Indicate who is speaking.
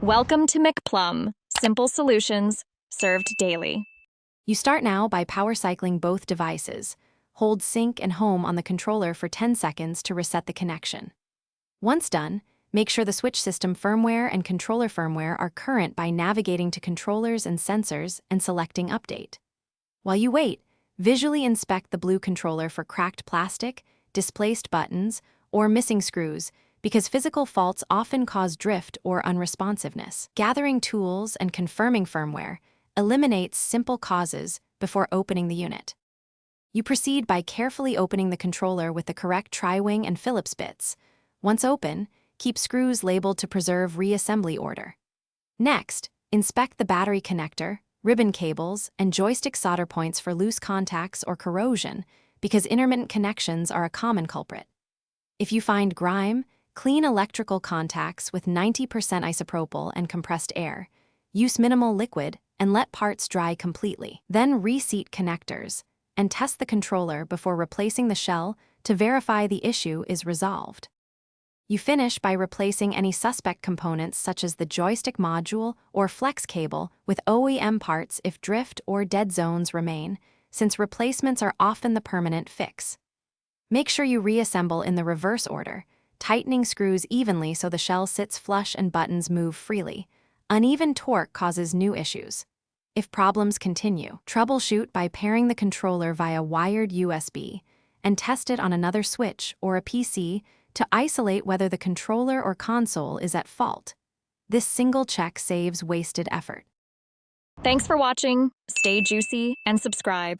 Speaker 1: Welcome to McPlum, simple solutions served daily.
Speaker 2: You start now by power cycling both devices. Hold sync and home on the controller for 10 seconds to reset the connection. Once done, make sure the switch system firmware and controller firmware are current by navigating to Controllers and Sensors and selecting Update. While you wait, visually inspect the blue controller for cracked plastic, displaced buttons, or missing screws, because physical faults often cause drift or unresponsiveness. Gathering tools and confirming firmware eliminates simple causes before opening the unit. You proceed by carefully opening the controller with the correct tri-wing and Phillips bits. Once open, keep screws labeled to preserve reassembly order. Next, inspect the battery connector, ribbon cables, and joystick solder points for loose contacts or corrosion, because intermittent connections are a common culprit. If you find grime, clean electrical contacts with 90% isopropyl and compressed air. Use minimal liquid and let parts dry completely. Then reseat connectors and test the controller before replacing the shell to verify the issue is resolved. You finish by replacing any suspect components such as the joystick module or flex cable with OEM parts if drift or dead zones remain, since replacements are often the permanent fix. Make sure you reassemble in the reverse order, tightening screws evenly so the shell sits flush and buttons move freely. Uneven torque causes new issues. If problems continue, troubleshoot by pairing the controller via wired USB and test it on another switch or a PC to isolate whether the controller or console is at fault. This single check saves wasted effort.
Speaker 1: Thanks for watching. Stay juicy and subscribe.